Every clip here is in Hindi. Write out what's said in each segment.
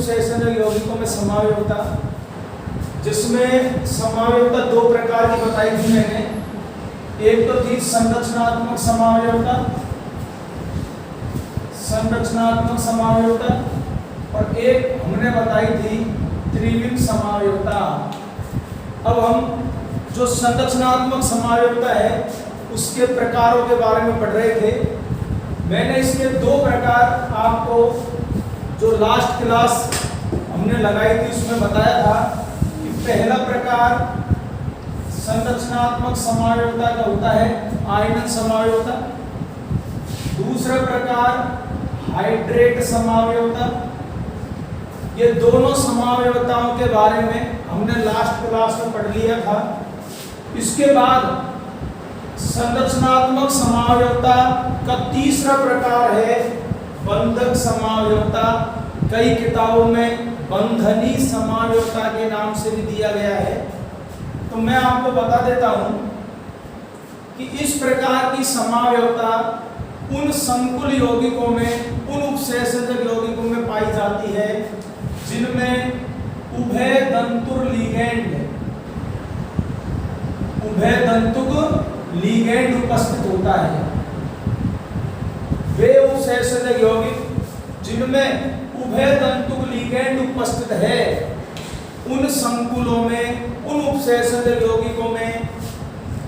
उपसहसंयोजक यौगिकों में समावयवता, जिसमें समावयवता दो प्रकार की बताई थी मैंने। एक तो थी संरचनात्मक समावयवता, और एक हमने बताई थी त्रिविम समावयवता। अब हम जो संरचनात्मक समावयवता है उसके प्रकारों के बारे में पढ़ रहे थे। मैंने इसके दो प्रकार आपको जो लास्ट क्लास हमने लगाई थी उसमें बताया था कि पहला प्रकार संरचनात्मक समावयवता का होता है आयनन समावयवता, दूसरा प्रकार हाइड्रेट समावयवता। ये दोनों समावयवताओं के बारे में हमने लास्ट क्लास में पढ़ लिया था। इसके बाद संरचनात्मक समावयवता का तीसरा प्रकार है बंधक समावयवता। कई किताबों में बंधनी समावयवता के नाम से भी दिया गया है। तो मैं आपको बता देता हूं कि इस प्रकार की समावयवता उन संकुल यौगिकों में, उन उपसहसंयोजक यौगिकों में पाई जाती है जिनमें उभयदंतुक लिगैंड उपस्थित होता है। वे उपसहसंयोजक यौगिक जिनमें उभयदंतुक लिगैंड उपस्थित है उन संकुलों में, उन उपसहसंयोजक यौगिकों में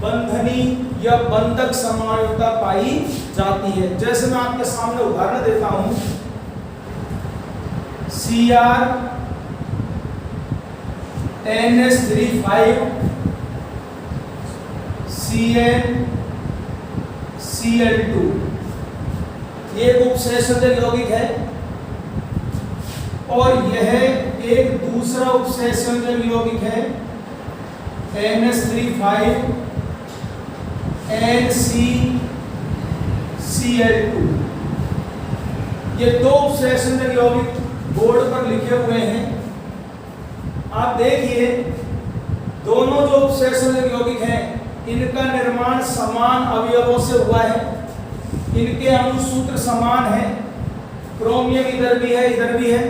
बंधनी या बंधक समावयवता पाई जाती है। जैसे मैं आपके सामने उदाहरण देता हूं, Cr NH3 Cn Cl2 ये एक उपसहसंयोजक यौगिक है, और यह एक दूसरा उपसहसंयोजक यौगिक है NH3 NCCl2। ये दो उपसहसंयोजक यौगिक बोर्ड पर लिखे हुए हैं। आप देखिए, दोनों जो उपसहसंयोजक यौगिक हैं इनका निर्माण समान अवयवों से हुआ है। इनके अणुसूत्र समान है। क्रोमियम इधर भी है, इधर भी है।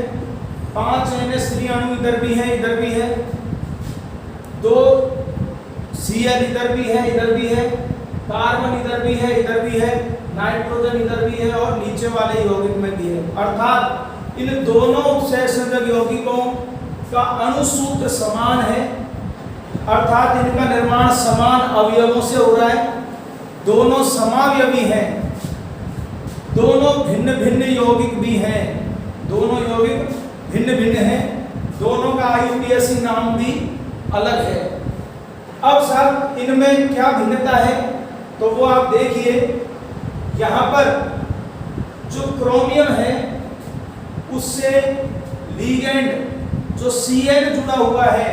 5 NH3 अणु इधर भी है, इधर भी है। 2 Cl इधर भी है, इधर भी है। कार्बन इधर भी है, इधर भी है। नाइट्रोजन इधर भी है और नीचे वाले यौगिक में भी है। अर्थात इन दोनों उपसहसंयोजक यौगिकों का अणुसूत्र समान है, अर्थात इनका निर्माण समान अवयवों से हो रहा है। दोनों समावयवी हैं, दोनों भिन्न भिन्न यौगिक भी हैं। दोनों यौगिक भिन्न भिन्न हैं, दोनों का IUPAC नाम भी अलग है। अब साहब इनमें क्या भिन्नता है तो वो आप देखिए, यहाँ पर जो क्रोमियम है उससे लिगैंड जो Cl जुड़ा हुआ है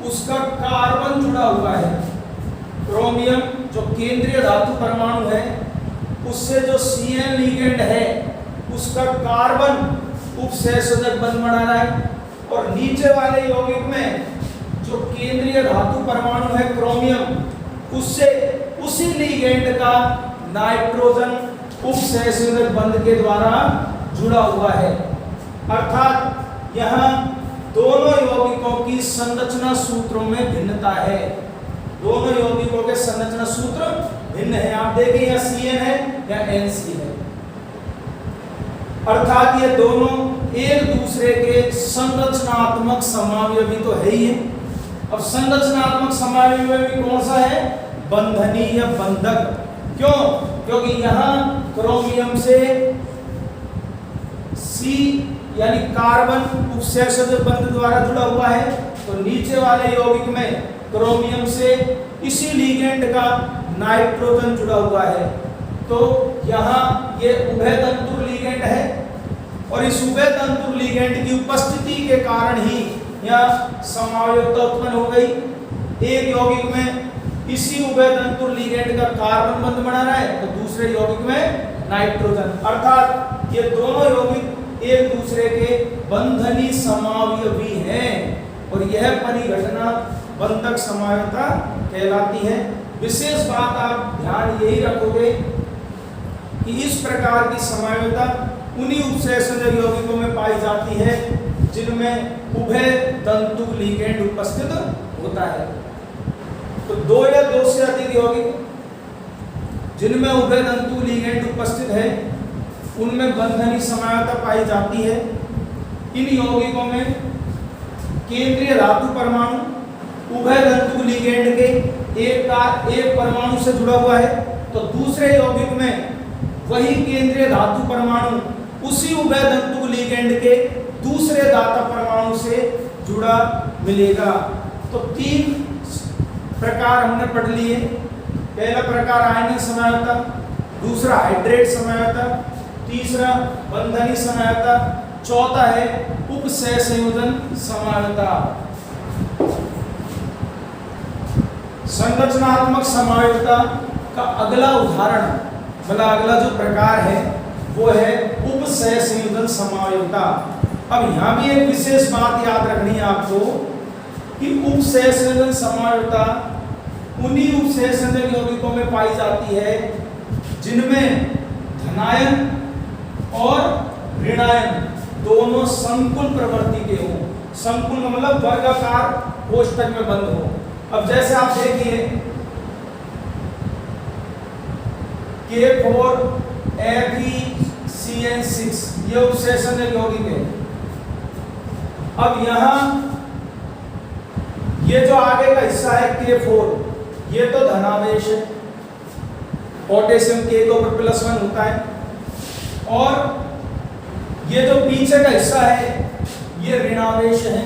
उसका कार्बन जुड़ा हुआ है। क्रोमियम जो केंद्रीय धातु परमाणु है उससे जो Cl लिगैंड है उसका कार्बन उपसहसंयोजक बंध बना रहा है, और नीचे वाले यौगिक में जो केंद्रीय धातु परमाणु है क्रोमियम उससे उसी लिगैंड का नाइट्रोजन उपसहसंयोजक बंध के द्वारा जुड़ा हुआ है। अर्थात यहाँ दोनों यौगिकों की संरचना सूत्रों में भिन्नता है। दोनों यौगिकों के संरचना सूत्र भिन्न है। आप देखिए या Cn है या Nc है, अर्थात ये दोनों एक दूसरे के संरचनात्मक समावयवी तो है ही है। अब संरचनात्मक समावयवी कौन सा है? बंधनी या बंधक। क्यों? क्योंकि यहाँ क्रोमियम से C यानी कार्बन उपसहसंयोजक बंध द्वारा जुड़ा हुआ है, तो नीचे वाले यौगिक में क्रोमियम से इसी लिगैंड का नाइट्रोजन जुड़ा हुआ है। तो यहाँ ये उभयतंतुर लिगैंड है, और इस उभयतंतुर लिगैंड की उपस्थिति के कारण ही यहाँ समावयवता उत्पन्न हो गई। एक यौगिक में इसी उभयतंतुर लिगैंड का कार्बन बंध बना रहा है, तो दूसरे यौगिक में नाइट्रोजन। अर्थात ये दोनों यौगिक एक दूसरे के बंधनी समावयवी हैं, और यह परिघटना बंधक समावयवता कहलाती है। विशेष बात आप ध्यान यही रखोगे कि इस प्रकार की समावयवता उन्हीं उपसहसंयोजक यौगिकों में पाई जाती है जिनमें उभय तंतु लिगेंड उपस्थित होता है। तो दो या दो से अधिक यौगिक जिनमें उभय तंतु लिगेंड उपस्थित है उनमें बंधनीय समानता पाई जाती है। इन यौगिकों में केंद्रीय धातु परमाणु उभय तंतु लिगेंड के एक परमाणु से जुड़ा हुआ है, तो दूसरे यौगिक में वही केंद्रीय धातु परमाणु उसी उभय तंतु लिगेंड के दूसरे दाता परमाणु से जुड़ा मिलेगा। तो तीन प्रकार हमने पढ़ लिए। पहला प्रकार आयनिक समानता, दूसरा हाइड्रेट समानता, तीसरा बंधनीय समानता, चौथा है उपसहसंयोजन समानता। संरचनात्मक समानता का अगला उदाहरण मतलब अगला जो प्रकार है वो है उपसहसंयोजन समानता। अब यहाँ भी एक विशेष बात याद रखनी है आपको कि उपसहसंयोजन समानता उन्हीं उपसहसंयोजक यौगिकों में पाई जाती है जिनमें धनायन और ऋणायन दोनों संकुल प्रवृत्ति के हों। संकुल मतलब वर्गाकार कोष्ठक में बंद हो। अब जैसे आप देखिए K4 FeCN6 ये उपसहसंयोजक यौगिक है। अब यहाँ ये जो आगे का हिस्सा है K4 ये तो धनावेश है, पोटेशियम K के ऊपर +1 होता है, और ये जो पीछे का हिस्सा है ये ऋणावेश है।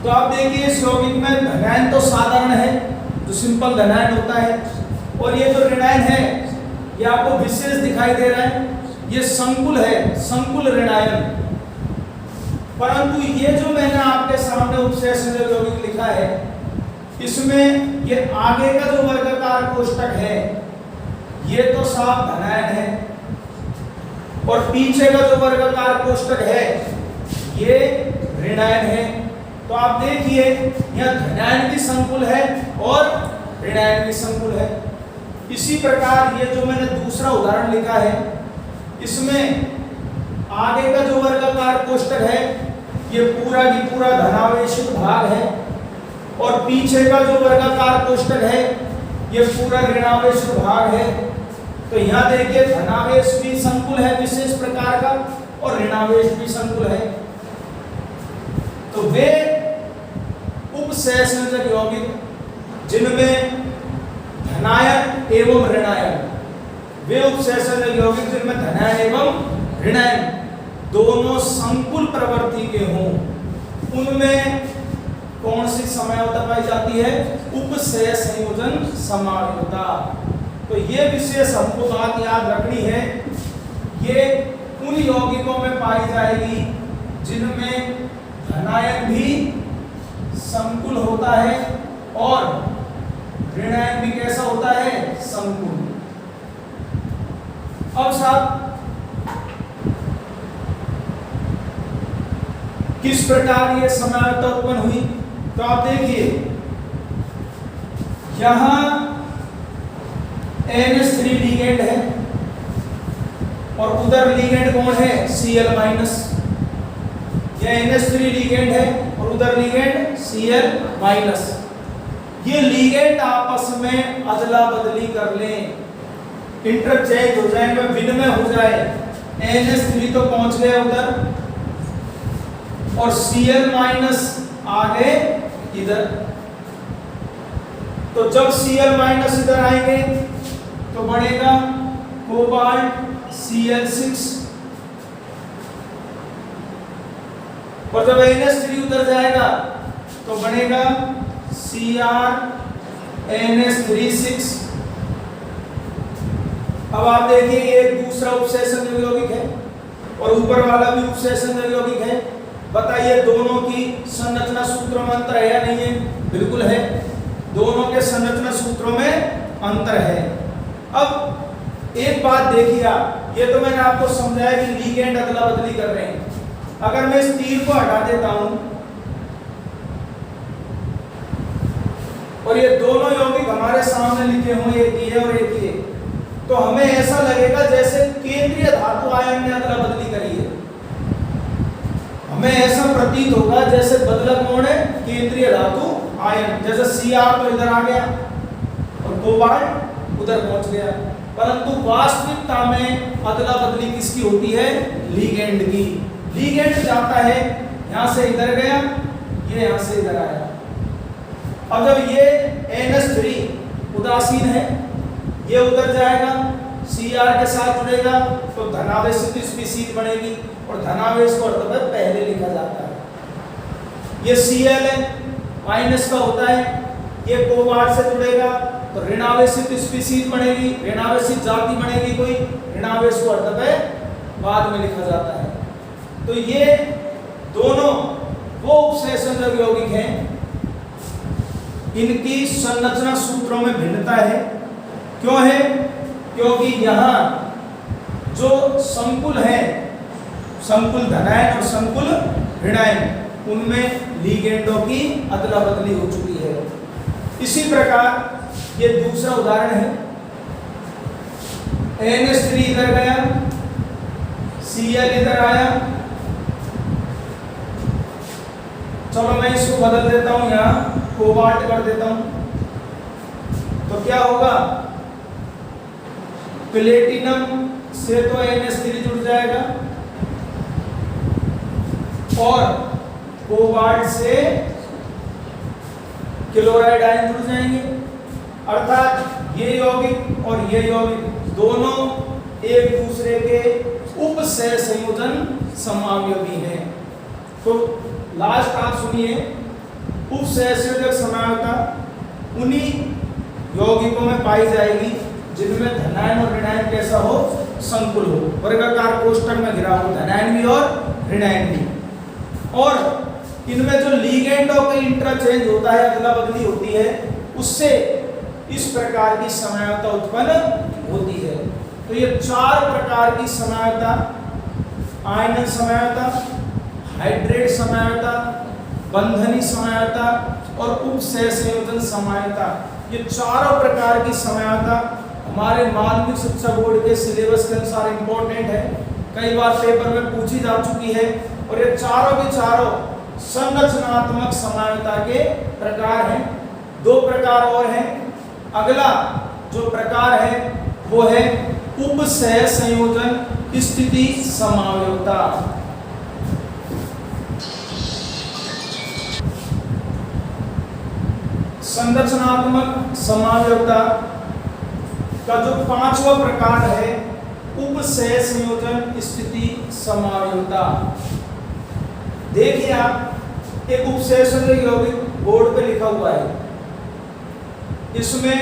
तो आप देखिए इस यौगिक में धनायन तो साधारण है जो सिंपल धनायन होता है, और ये जो ऋणायन है ये आपको विशेष दिखाई दे रहा है, ये संकुल है, संकुल ऋणायन। परंतु ये जो मैंने आपके सामने उपसहसंयोजक यौगिक लिखा है इसमें ये आगे का जो वर्गाकार कोष्ठक है ये तो साफ धनायन है, और पीछे का जो वर्गाकार कोष्ठक है ये ऋणायन है। तो आप देखिए यह धनायन भी संकुल है और ऋणायन भी संकुल है। इसी प्रकार ये जो मैंने दूसरा उदाहरण लिखा है इसमें आगे का जो वर्गाकार कोष्ठक है ये पूरा की पूरा धनावेशित भाग है, और पीछे का जो वर्गाकार कोष्ठक है ये पूरा ऋणावेशित भाग है। तो यहाँ देखिए धनावेश भी संकुल है विशेष प्रकार का, और ऋणावेश भी संकुल है। तो वे उपसहसंयोजक यौगिक जिनमें धनायन एवं ऋणायन, वे उपसहसंयोजक यौगिक जिनमें धनायन एवं ऋणायन दोनों संकुल प्रवृत्ति के हों उनमें कौन सी समानता पाई जाती है? उपसहसंयोजन समानता। तो ये विशेष हमको बात याद रखनी है, ये उन यौगिकों में पाई जाएगी जिनमें धनायन भी संकुल होता है और ऋणायन भी कैसा होता है? संकुल। अब साहब किस प्रकार ये समानता उत्पन्न हुई? तो आप देखिए यहां NH3 लिगेंड है और उधर लिगेंड कौन है? Cl-। यह NH3 लिगेंड है और उधर लिगेंड Cl-। ये लिगेंड आपस में अदला बदली कर लें, इंटरचेंज हो जाए, विनिमय हो जाए। NH3 तो पहुंच गया उधर और Cl- आ गए इधर। तो जब Cl- इधर आएंगे तो बनेगा कोबाल्ट Cl6, और जब NH3 उधर जाएगा तो बनेगा CrNH3₄। अब आप देखिए ये एक दूसरा उपसहसंयोजक यौगिक है और ऊपर वाला भी उपसहसंयोजक यौगिक है। बताइए दोनों की संरचना सूत्र में अंतर है या नहीं है? बिल्कुल है, दोनों के संरचना सूत्रों में अंतर है। अब एक बात देखिए आप, ये तो मैंने आपको समझाया कि लिगेंड अदला बदली कर रहे हैं। अगर मैं इस तीर को हटा देता हूं और ये दोनों यौगिक हमारे सामने लिखे हों, एक ही है और एक ही है, तो हमें ऐसा लगेगा जैसे केंद्रीय धातु आयन ने अदला बदली करी है। हमें ऐसा प्रतीत होगा जैसे बदला कौन है, केंद्रीय धातु आयन, जैसे Cr तो इधर आ गया और कोबाल्ट उधर पहुंच गया, परंतु वास्तविकता में अदला बदली किसकी होती है, लिगेंड की। लिगेंड जाता है यहां से इधर गया, ये यहां से इधर आया। अब जब ये NH3 उदासीन है, ये उधर जाएगा, Cr के साथ जुड़ेगा तो धनावेशित स्पीशीज बनेगी, और धनावेश को अर्थ पहले लिखा जाता है। ये Cl है, माइनस का होता है, ये कोबाल्ट से जुड़ेगा तो ऋणावेशित स्पीशीज बनेगी, ऋणावेशित जाति बनेगी कोई, ऋणावेश को अर्थ बाद में लिखा जाता है। तो ये दोनों वो उपसहसंयोजक यौगिक हैं, इनकी संरचना सूत्रों में भिन्नता है। क्यों है? क्योंकि यहाँ जो संकुल है, संकुल धनायन और संकुल ऋणायन, उनमें लिगेंडों की अदला बदली हो चुकी है। इसी प्रकार ये दूसरा उदाहरण है, NH3 इधर गया, Cl इधर आया, चलो मैं इसको बदल देता हूं, यहां कोबाल्ट कर देता हूं, तो क्या होगा, प्लेटिनम से तो NH3 जुड़ जाएगा और कोबाल्ट से क्लोराइड आयन जुड़ जाएंगे, अर्थात ये यौगिक और ये यौगिक दोनों एक दूसरे के उपसह संयोजन समावयवी हैं। तो लास्ट आप सुनिए, उपसह संयोजक समावयवता उन्हीं यौगिकों में पाई जाएगी जिनमें धनायन और ऋणायन कैसा हो, संकुल हो, वर्गाकार कोष्ठक में घिरा हो, धनायन भी और ऋणायन भी। और इनमें जो लिगेंडों का इंटरचेंज होता है, अदला बदली होती है, उससे इस प्रकार की समावयवता उत्पन्न होती है। तो ये चार प्रकार की समावयवता, आयनन समावयवता, हाइड्रेट समावयवता, बंधनी समावयवता और उपसह संयोजन समावयवता, ये चारों प्रकार की समावयवता हमारे माध्यमिक शिक्षा बोर्ड के सिलेबस के अनुसार इंपॉर्टेंट है, कई बार पेपर में पूछी जा चुकी है। और ये चारों के चारों संरचनात्मक समावयवता के प्रकार हैं। दो प्रकार और हैं। अगला जो प्रकार है वो है उपसह संयोजन स्थिति समावयवता। संरचनात्मक समावयवता का जो पांचवा प्रकार है उपसह संयोजन स्थिति समावयवता। देखिए आप, एक उपसह संयोजक यौगिक बोर्ड पे लिखा हुआ है, इसमें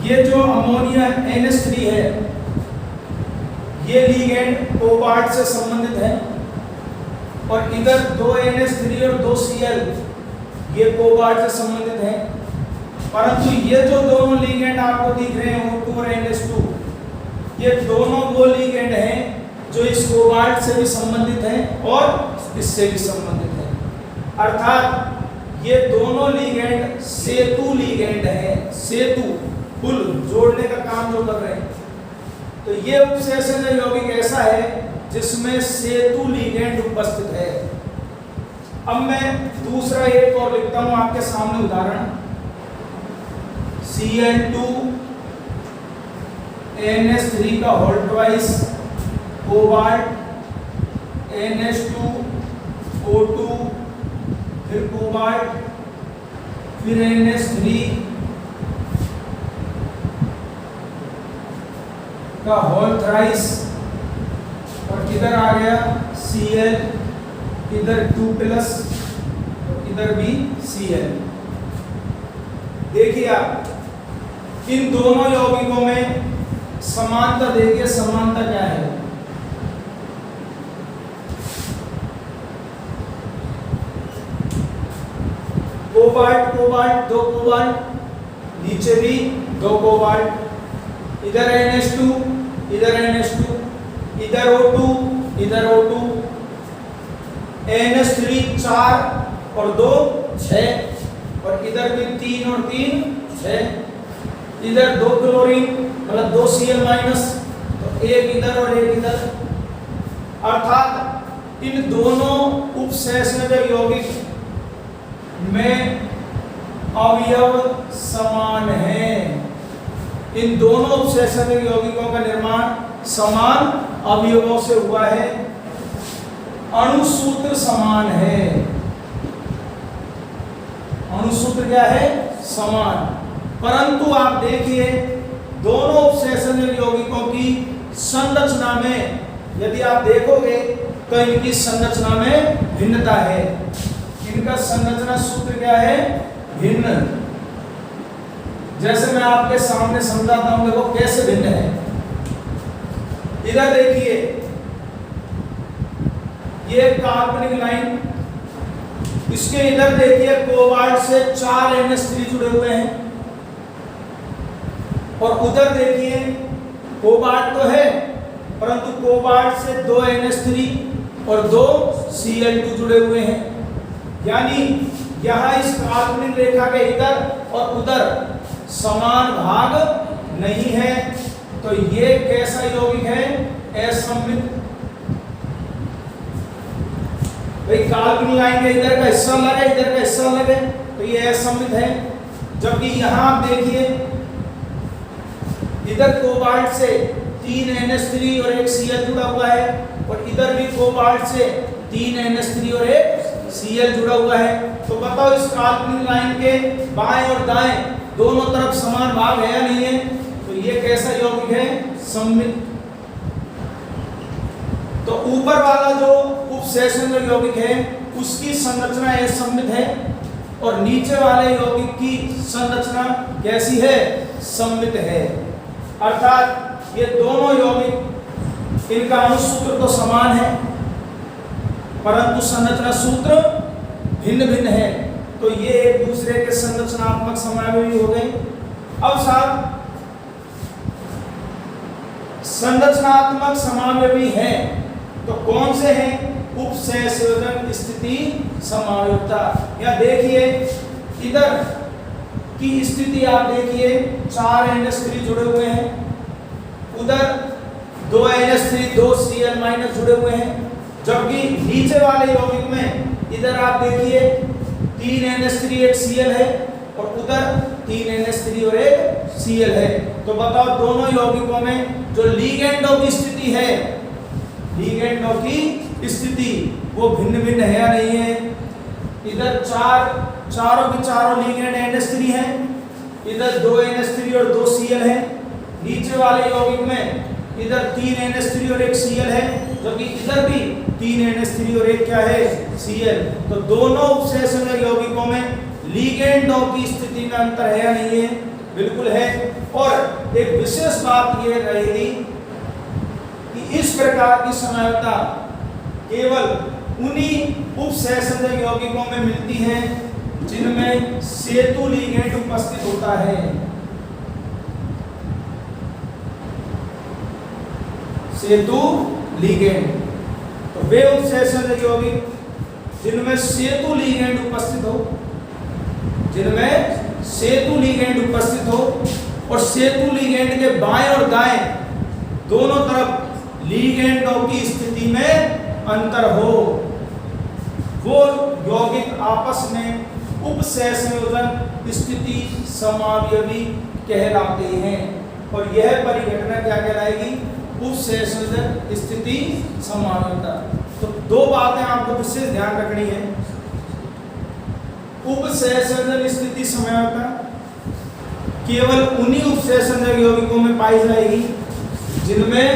ये जो अमोनिया NH3 है, ये लिगेंड कोबाल्ट से संबंधित है, और इधर दो NH3 और दो Cl ये कोबाल्ट से संबंधित हैं। परंतु ये जो दोनों लिगेंड आपको दिख रहे हैं O2 और NH2, ये दोनों वो लिगेंड हैं जो इस कोबाल्ट से भी संबंधित हैं और इससे भी संबंधित हैं। अर्थात ये दोनों लिगेंड सेतु लिगेंड हैं, सेतु पुल जोड़ने का काम जो कर रहे हैं। तो ये उपसह संयोजक यौगिक ऐसा है जिसमें सेतु लिगेंड उपस्थित है। अब मैं दूसरा एक और लिखता हूं आपके सामने उदाहरण, Cl2 NH3 का whole twice, cobalt NH2 O2, फिर कोबाल्ट, फिर NH3 का होल थ्राइस, और इधर आ गया Cl, इधर 2+ और इधर भी Cl। देखिए आप, इन दोनों यौगिकों में समानता देखिए, समानता क्या है। कोबाल्ट कोबाल्ट, दो कोबाल्ट, नीचे भी दो कोबाल्ट, इधर NH2, इधर NH2, इधर O2, इधर O2, NH3 4 और 2 6, और इधर भी 3 और 3 6, इधर 2 क्लोरीन मतलब 2 Cl-, तो एक इधर और एक इधर, अर्थात इन दोनों उपसहसंयोजक यौगिक में अवयव समान है। इन दोनों उपसहसंयोजक यौगिकों का निर्माण समान अवयवों से हुआ है, अणुसूत्र समान है। अणुसूत्र क्या है? समान। परंतु आप देखिए दोनों उपसहसंयोजक यौगिकों की संरचना में यदि आप देखोगे तो इनकी संरचना में भिन्नता है। इनका संरचना सूत्र क्या है? भिन्न। जैसे मैं आपके सामने समझाता हूं, देखो कैसे भिन्न है। इधर देखिए ये कार्बनिक लाइन, इसके इधर देखिए कोबाल्ट से 4 NH3 जुड़े हुए हैं, और उधर देखिए कोबाल्ट तो है परंतु कोबाल्ट से 2 NH3 और 2 Cl2 जुड़े हुए हैं। यानी यहां इस कार्बनिक रेखा के इधर और उधर समान भाग नहीं है, तो ये कैसा यौगिक है? असममित। भाई कार्बनिक लाइन के इधर का हिस्सा अलग है, इधर का हिस्सा अलग है, तो ये असममित है। जबकि यहां आप देखिए इधर कोबाल्ट से 3 NH3 और 1 Cl जुड़ा हुआ है, और इधर भी कोबाल्ट से 3 NH3 और 1 Cl जुड़ा हुआ है। तो बताओ इस कार्बनिक लाइन के बाएं और दाएं दोनों तरफ समान भाग है या नहीं है? तो ये कैसा यौगिक है? सममित। तो ऊपर वाला जो उपसहसंयोजक यौगिक है उसकी संरचना असममित है, और नीचे वाले यौगिक की संरचना कैसी है? सममित है। अर्थात ये दोनों यौगिक, इनका अणुसूत्र तो समान है परंतु संरचना सूत्र भिन्न भिन्न है, तो ये एक दूसरे के संरचनात्मक समावयवी हो गए। अब साहब संरचनात्मक समावयवी है तो कौन से हैं? उपसहसंयोजक स्थिति समावयवता। या देखिए इधर की स्थिति आप देखिए 4 NH3 जुड़े हुए हैं, उधर 2 NH3 2 Cl- जुड़े हुए हैं। जबकि नीचे वाले यौगिक में इधर आप देखिए 3 NH3 1 Cl है, और उधर 3 NH3 और 1 Cl है। तो बताओ दोनों यौगिकों में जो लिगेंडों की स्थिति है, लिगेंडों की स्थिति वो भिन्न भिन्न है या नहीं है? इधर चारों के चारों लिगेंड NH3 हैं, इधर 2 NH3 और 2 Cl है। नीचे वाले यौगिक में इधर 3 NH3 और 1 Cl है, जबकि इधर भी 3 NH3 और 1 क्या है? Cl। तो दोनों उपसहसंयोजक यौगिकों में लिगेंडों की स्थिति में अंतर है या नहीं है? बिल्कुल है। और एक विशेष बात यह रहेगी कि इस प्रकार की समावयवता केवल उन्हीं उपसहसंयोजक यौगिकों में मिलती है जिनमें सेतु लिगेंड उपस्थित होता है। सेतु लिगेंड, तो वे उपसहसंयोजक यौगिक जिनमें सेतु लिगेंड उपस्थित हो, जिनमें सेतु लिगेंड उपस्थित हो और सेतु लिगेंड के बाएं और दाएं दोनों तरफ लिगेंडों की स्थिति में अंतर हो, वो यौगिक आपस में उपसहसंयोजक स्थिति समावयवी कहलाते हैं। और यह परिघटना क्या कहलाएगी? उपसहसंयोजक स्थिति समावयवता। तो दो बातें आपको विशेष ध्यान रखनी है। उपसहसंयोजक स्थिति समावयवता केवल उन्हीं उपसहसंयोजक यौगिकों में पाई जाएगी जिनमें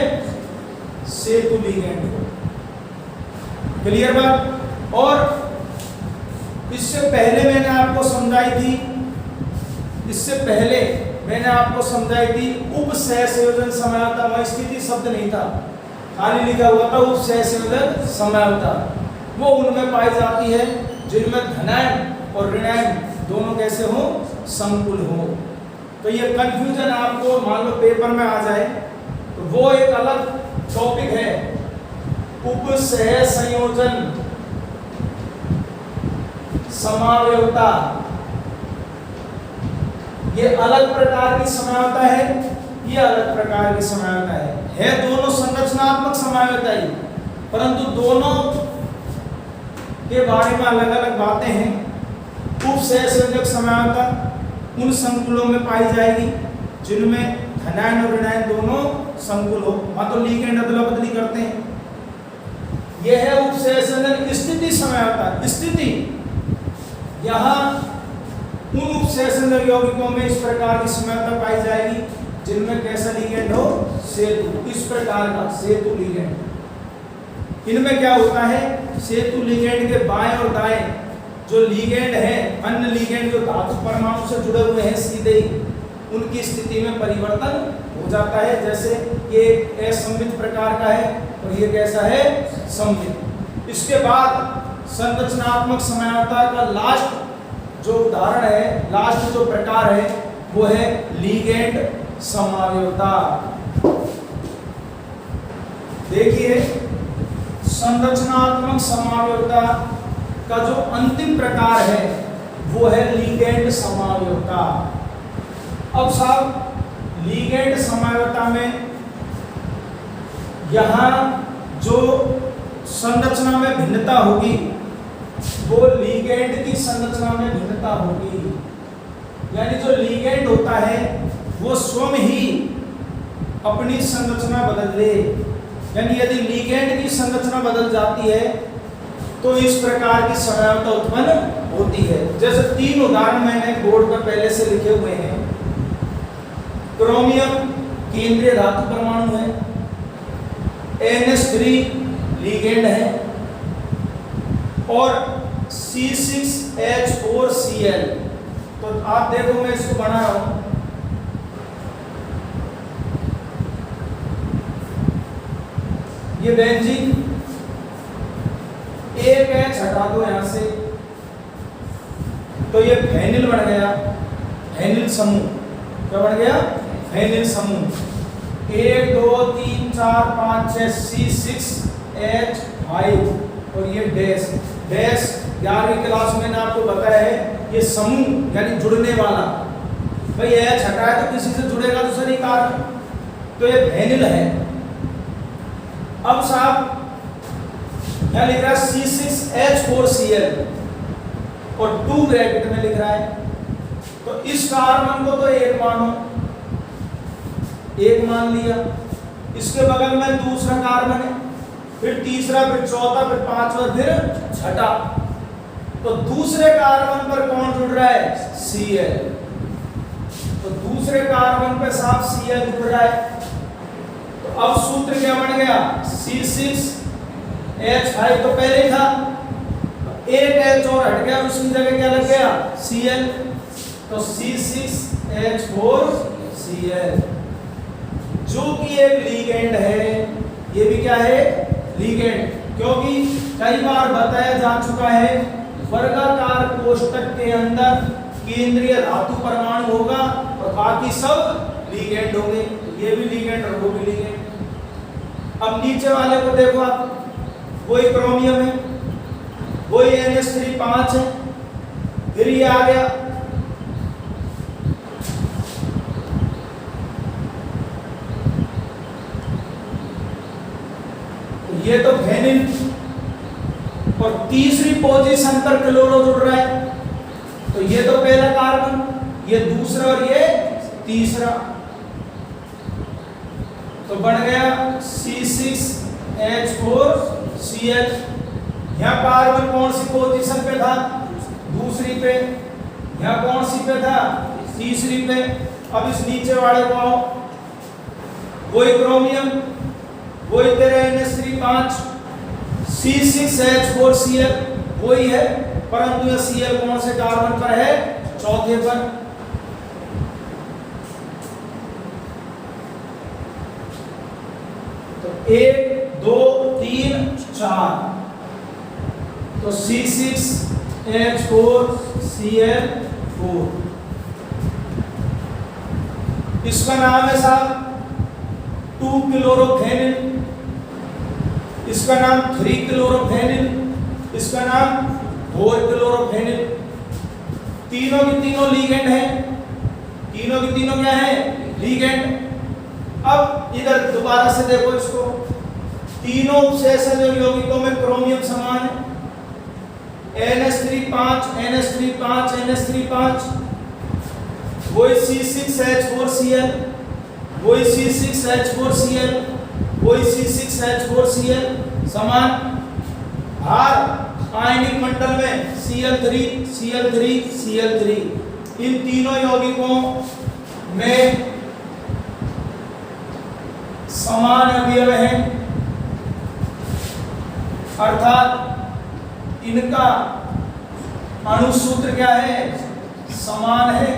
सेतु लिगेंड हो। क्लियर बात? और इससे पहले मैंने आपको समझाई थी, उपसहसंयोजन समावयवता में स्थिति शब्द नहीं था, खाली लिखा हुआ था उपसहसंयोजन समावयवता। वो उनमें पाई जाती है जिनमें धनायन और ऋणायन दोनों कैसे हो? समकुल हो। तो ये कंफ्यूजन आपको मान लो पेपर में आ जाए तो वो एक अलग टॉपिक है। उपसहसंयोजन समावयवता ये अलग प्रकार की समावयवता है। ये अलग प्रकार की समायोता है दोनों संरचनात्मक समायोता ही, परंतु दोनों के बारे में अलग अलग बातें हैं। उपसहसंयोजक समायोता उन संकुलों में पाई जाएगी जिनमें धनायन और ऋणायन दोनों संकुल हो, मतलब लिगेंड अदला बदली करते हैं। यह है उपसहसंयोजक स्थिति समायोता। स्थिति यहाँ उन उपसहसंयोजक यौगिकों में इस प्रकार की समायोता पाई जाएगी जिनमें कैसा लिगेंड हो, सेतु, इस प्रकार का सेतु लिगेंड। इनमें क्या होता है, सेतु लिगेंड के बाएं और दाएं जो लिगेंड है, अन्य लिगेंड जो धातु परमाणु से जुड़े हुए हैं सीधे ही, उनकी स्थिति में परिवर्तन हो जाता है। जैसे ये असममित प्रकार का है और ये कैसा है, सममित। इसके बाद संरचनात्मक समायोता का लास्ट जो उदाहरण है, लास्ट जो प्रकार है वो है लिगेंड समायोता। देखिए संरचनात्मक समायोता का जो अंतिम प्रकार है वो है लिगेंड समायोता। अब साहब लिगेंड समायोता में यहाँ जो संरचना में भिन्नता होगी वो लिगेंड की संरचना में भिन्नता होगी। यानी जो लिगेंड होता है वो स्वयं ही अपनी संरचना बदल ले। यानी यदि लिगेंड की संरचना बदल जाती है तो इस प्रकार की समायोता उत्पन्न होती है। जैसे 3 उदाहरण मैंने बोर्ड पर पहले से लिखे हुए हैं। क्रोमियम केंद्रीय धातु परमाणु है, NH3 लिगेंड है और C6H4Cl। तो आप देखो मैं इसको बना रहा हूं। ये बेंजीन, एक H हटा दो यहां से तो ये फेनिल बन गया, फेनिल समूह। क्या बन गया, फेनिल समूह। 1 2 3 4 5 6 C6H5 और ये डैश। डैश 11वीं क्लास में मैंने आपको बताया है ये समूह यानी जुड़ने वाला। भाई H हटाए तो किसी से जुड़ेगा दूसरी कार्बन, तो ये फेनिल है। अब साहब क्या लिख रहा है, C6H4Cl और 2 ब्रैकेट में लिख रहा है। तो इस कार्बन को तो एक मानो, एक मान लिया। इसके बगल में दूसरा कार्बन है, फिर तीसरा, फिर चौथा, फिर पांचवा, फिर छठा। तो दूसरे कार्बन पर कौन जुड़ रहा है, Cl। तो दूसरे कार्बन पे साफ Cl जुड़ रहा है। तो अब सूत्र क्या बन गया, C6H5 तो पहले था, एक H और हट गया, उसकी जगह क्या लग गया, Cl। तो C6H4Cl जो कि एक लिगेंड है। ये भी क्या है, लिगेंड। क्योंकि कई बार बताया जा चुका है वर्गाकार कोष्ठक के अंदर केंद्रीय धातु परमाणु होगा और बाकी सब लिगेंड होंगे। ये भी लिगेंड और वो भी लिगेंड। अब नीचे वाले को देखो आप, वही क्रोमियम है, वही NH3 5 है, फिर ये आ गया ये तो फेनिल और तीसरी पोजीशन पर क्लोरो जुड़ रहा है। तो ये तो पहला कार्बन, ये दूसरा और ये तीसरा। तो बन गया C6H4Cl। यहाँ कार्बन कौन सी पोजीशन पे था, दूसरी पे। यहाँ कौन सी पे था, तीसरी पे। अब इस नीचे वाले को आओ, वही क्रोमियम, वही तेरा NH3 5, C6H4Cl वही है, परंतु यह Cl कौन से कार्बन पर है, चौथे पर। तो 1 2 3 4 तो C6H4Cl4। इसका नाम है साहब 2-क्लोरोफेनिल, इसका नाम 3-क्लोरोफेनिल, इसका नाम 4-क्लोरोफेनिल। तीनों की तीनों लिगेंड है, तीनों की तीनों क्या है, लिगेंड। इधर दोबारा से देखो इसको, तीनों उपसहसंयोजक यौगिकों में क्रोमियम समान है, NH3 5 NH3 5 NH3 5, वही C6H4Cl, वही C6H4Cl, वही C6H4Cl समान। भार आयनिक मंडल में Cl3 Cl3 Cl3, इन तीनों यौगिकों में समान अवयव हैं, अर्थात इनका अणुसूत्र क्या है, समान है,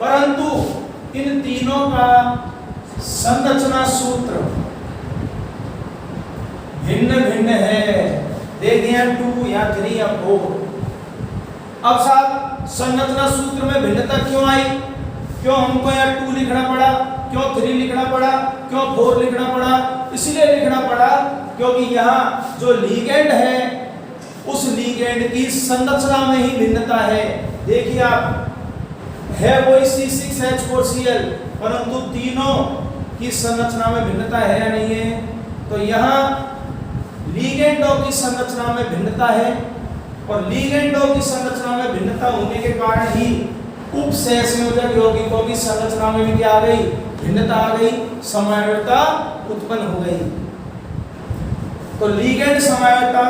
परंतु इन तीनों का संरचना सूत्र भिन्न भिन्न है। देखिए 2 या 3 या 4। अब साहब संरचना सूत्र में भिन्नता क्यों आई, क्यों हमको यहाँ 2 लिखना पड़ा, क्यों 3 लिखना पड़ा, क्यों 4 लिखना पड़ा? इसलिए लिखना पड़ा क्योंकि यहाँ जो लिगेंड है उस लिगेंड की संरचना में ही भिन्नता है। देखिए आप, है वही C6H4Cl, परंतु तीनों की संरचना में भिन्नता है या नहीं है? तो यहाँ लिगेंडों की संरचना में भिन्नता है, और लिगेंडों की संरचना में भिन्नता होने के कारण ही उपसहसंयोजक यौगिकों की संरचना में भी क्या आ गई, भिन्नता आ गई, समवायता उत्पन्न हो गई। तो लिगेंड समवायता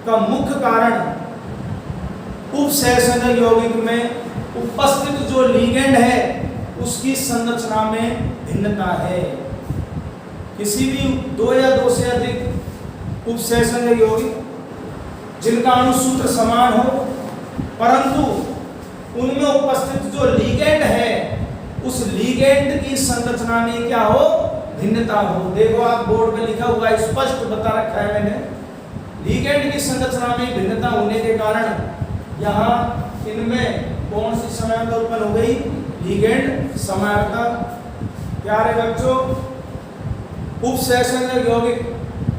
का मुख्य कारण उपसहसंयोजक यौगिक में उपस्थित जो लिगेंड है उसकी संरचना में भिन्नता है। किसी भी 2 या 2 से अधिक उपसहसंयोजक यौगिक जिनका अणुसूत्र समान हो, परंतु उनमें उपस्थित जो लिगेंड है उस लिगेंड की संरचना में क्या हो, भिन्नता हो। देखो आप बोर्ड पे लिखा हुआ है, स्पष्ट बता रखा है मैंने, लिगेंड की संरचना में भिन्नता होने के कारण यहाँ इनमें कौन सी समवायता उत्पन्न हो गई, लिगेंड समवायता। प्यारे बच्चों, उपसहसंयोजक यौगिक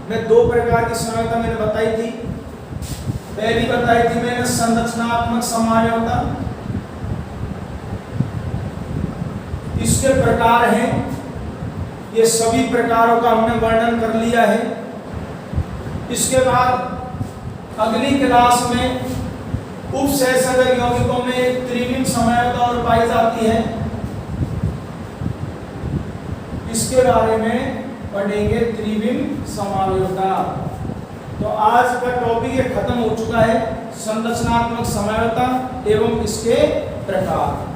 में 2 प्रकार की समवायता मैंने बताई थी। पहली बताई थी मैंने संरचनात्मक समवायता, इसके प्रकार हैं, ये सभी प्रकारों का हमने वर्णन कर लिया है। इसके बाद अगली क्लास में उपसहसंयोजक यौगिकों में त्रिविम समवायता और पाई जाती है, इसके बारे में पढ़ेंगे, त्रिविम समवायता। तो आज का टॉपिक ये खत्म हो चुका है, संरचनात्मक समवायता एवं इसके प्रकार।